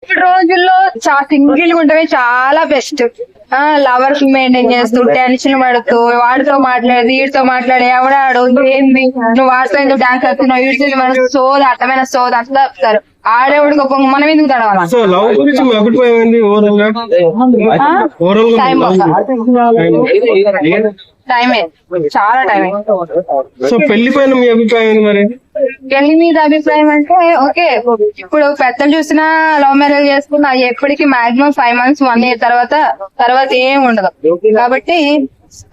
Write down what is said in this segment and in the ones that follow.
ఇప్పుడు రోజుల్లో సింగిల్ ఉంటమే చాలా బెస్ట్. లవర్స్ మెయింటైన్ చేస్తూ టెన్షన్ పడుతూ వాడితో మాట్లాడి వీడితో మాట్లాడి ఎవడాడు ఏంది నువ్వు వాడితో ఎందుకు డాన్స్ వేస్తున్నావు వీడితో మన సోది అర్థమైన సోది అంతా చెప్తారు. ఆడేవాడికి ఒక మనం ఎందుకు తడవాలి? టైమే చాలా టైమే. సో పెళ్లి పైన మీ అభిప్రాయం మరి? పెళ్లి మీద అభిప్రాయం అంటే ఓకే, ఇప్పుడు పెద్దలు చూసినా లవ్ మ్యారేజ్ చేసుకున్నా ఎప్పటికీ మాక్సిమం 5 months 1 year తర్వాత ఏం ఉండదు. కాబట్టి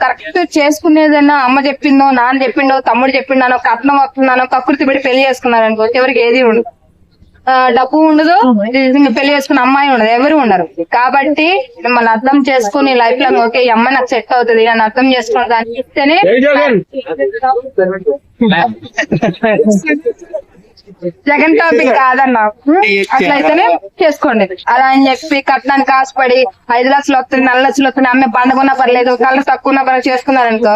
కరెక్ట్ చేసుకునేదన్నా అమ్మ చెప్పిందో నాన్న చెప్పిండో తమ్ముడు చెప్పిండానో కట్నం వస్తున్నానో కకృతి పెట్టి పెళ్లి చేసుకున్నారనుకో ఎవరికి ఏది ఉండదు. డబ్బు ఉండదు, పెళ్లి చేసుకున్న అమ్మాయి ఉండదు, ఎవరు ఉండరు. కాబట్టి మిమ్మల్ని అర్థం చేసుకుని లైఫ్ లో ఓకే ఈ అమ్మాయి నాకు సెట్ అవుతుంది నన్ను అర్థం చేసుకున్న దాన్ని ఇస్తేనే సెకండ్ టాపిక్ కాదన్నా. అట్లయితేనే చేసుకోండి. అలా అని చెప్పి కట్నానికి ఆశపడి 5 లక్షలు వస్తుంది 4 లక్షలు వస్తుంది అమ్మాయి పండుకున్నా పర్లేదు కళ్ళు తక్కువ ఉన్నా పర్లేదు చేసుకున్నారనుకో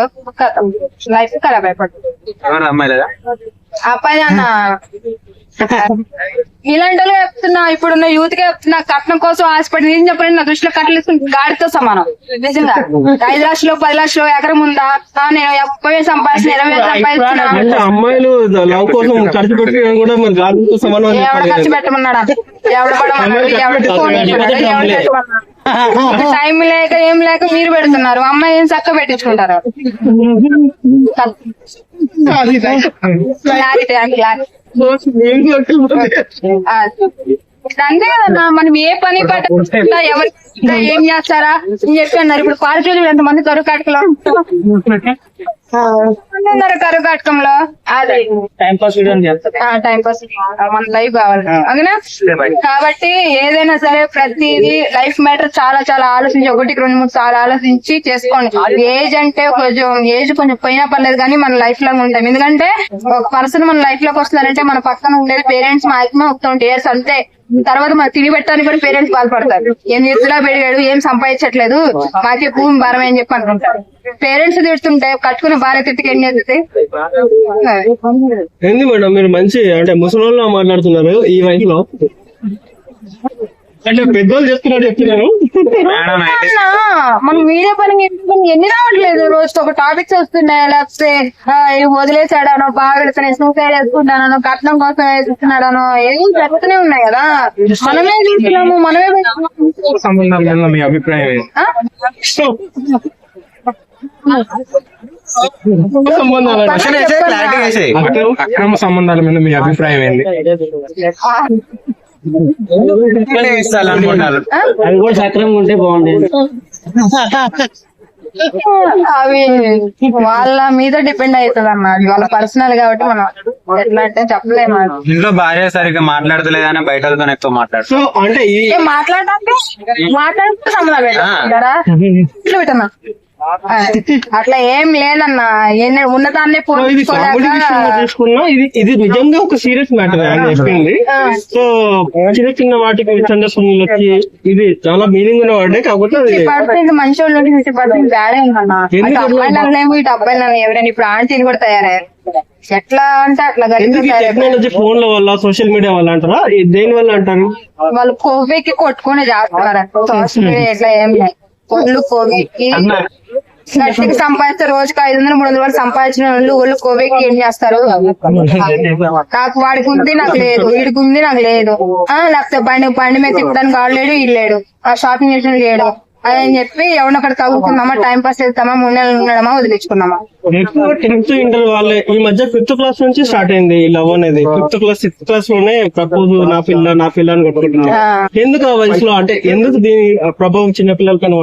లైఫ్ ఖరాబ్ అయిపోతుంది. అబ్బాయి అన్న ఇలాంటి వాళ్ళు చెప్తున్నా, ఇప్పుడున్న యూత్ కి చెప్తున్నా కట్నం కోసం ఆశపడి నేను చెప్పలేదు నా దృష్టిలో కట్టలు వేసుకుని గాడితో సమానం. నిజంగా 5 లక్షలు 10 లక్షలు ఎకరం ఉందా నేను 30,000 సంపాదించిన 20,000 సంపాదిస్తున్నా. అమ్మాయిలు లవ్ కోసం ఖర్చు పెట్టడం కూడా మరి గాడితో సమానం. ఎవడ ఖర్చు పెట్టమన్నాడా? ఎవడ టైం లేక ఏం లేక మీరు పెడుతున్నారు, అమ్మాయి ఏం చక్క పెట్టించుకుంటారు. అంతే కదన్నా, మనం ఏ పని పట్ట ఎవరు ఏం చేస్తారా అని చెప్పి అన్నారు. ఇప్పుడు పారిశుద్ధ్యం ఎంతమంది కరువు కాటకలో ఉన్నారు, కరువు కాటకంలో టైం పాస్ మన లైఫ్ కావాలి అవునా. కాబట్టి ఏదైనా సరే ప్రతిదీ లైఫ్ మ్యాటర్ చాలా చాలా ఆలోచించి 1 2 3 సార్లు ఆలోచించి చేసుకోండి. ఏజ్ అంటే కొంచెం పోయినా పర్లేదు కానీ మన లైఫ్ లాగా ఉంటాం. ఎందుకంటే ఒక పర్సన్ మన లైఫ్ లోకి వస్తున్నారంటే మన పక్కన ఉండేది పేరెంట్స్ మాక్సిమం 20 years అంతే. తర్వాత మనం తిని పెట్టడానికి కూడా పేరెంట్స్ బాధపడతారు. ఏం ఎత్తులా పెరిగాడు ఏం సంపాదించట్లేదు మాకే భూమి భారం అని చెప్పి అనుకుంటారు. పేరెంట్స్ తిడుతుంటే కట్టుకున్న భార్య తిట్టుకు ఏం చేస్తుంది? ఏంది మేడం మీరు మంచి అంటే ముసలి మాట్లాడుతున్నారు ఈ వయసులో, అంటే పెద్దోళ్ళు చెప్తున్నారు చెప్తున్నారు. మనం వీడియో పని ఎన్ని రావట్లేదు, రోజు ఒక టాపిక్స్ వస్తున్నాయి. లేకపోతే వదిలేసాడానో బాగా పెడుతున్నాయి సూసైడ్ వేసుకుంటానో కట్నం కోసం వేసుకున్నాడనో ఏం జరుగుతూనే ఉన్నాయి కదా. మనమే చూస్తున్నాము మనమే సంబంధాలు మీ అభిప్రాయం? అక్రమ సంబంధాల మీద మీ అభిప్రాయం ఏంటి? అవి కూడా సక్రమంగా ఉంటే బాగుండేది. అవి వాళ్ళ మీద డిపెండ్ అవుతుంది అన్న, వాళ్ళ పర్సనల్ కాబట్టి మనం ఎట్లా అంటే చెప్పలేము. ఇంట్లో భార్య సరిగ్గా మాట్లాడతలేదని బయటతో ఎక్కువ మాట్లాడుతూ అంటే మాట్లాడితే సంబంధం పెట్టారా ఇట్లా పెట్టన్నా అట్లా ఏం లేదన్నా. ఉన్నదాన్ని తీసుకున్నా ఇది నిజంగా ఒక సీరియస్ మ్యాటర్ అని చెప్పింది. సో చిన్న చిన్న వాటికి మిస్అండర్స్టాండింగ్ వచ్చి ఇది చాలా మీనింగ్ ఉన్న వాడే. కాకపోతే మంచి వాళ్ళు 50% బ్యాడే ఉందన్నా. అబ్బాయిలు ఇటు అబ్బాయిలు ఎవరైనా ఇప్పుడు ఆంటీని కూడా తయారయ్యారు. ఎట్లా అంటే అట్లా టెక్నాలజీ ఫోన్ ల వల్ల సోషల్ మీడియా వల్ల అంటారా దేని వల్ల అంటారు? వాళ్ళు కొవ్వెక్కి కొట్టుకుని చేస్తున్నారు. సోషల్ మీడియా ఎట్లా ఏం లేదు, ఒళ్ళు కొవ్వెక్కి గట్టిగా సంపాదిస్తే రోజుకి 500-300 సంపాదించిన వాళ్ళు కోవికి ఏం చేస్తారు? నాకు వాడికి ఉంది నాకు లేదు, వీడికి ఉంది నాకు లేదు, లేకపోతే బండి మీద తిప్పడానికి వాడు లేడు వీడు లేడు, ఆ షాపింగ్ చేసిన లేడు అని చెప్పి ఎవరినొకటి తగ్గుకుందామా టైం పాస్ చేస్తామా 3 నెలలు ఉండడమా వదిలించుకున్నామా. ఎక్కువ 10th ఇంటర్ వాళ్ళే ఈ మధ్య 5th క్లాస్ నుంచి స్టార్ట్ అయింది ఈ లవ్ అనేది. 5th క్లాస్ 6th క్లాస్ లోనే ప్రపోజ్ నా పిల్ల అని కొట్టుకుంటున్నారు. ఎందుకు ఆ వయసులో అంటే ఎందుకు దీని ప్రభావం చిన్న పిల్లలపైన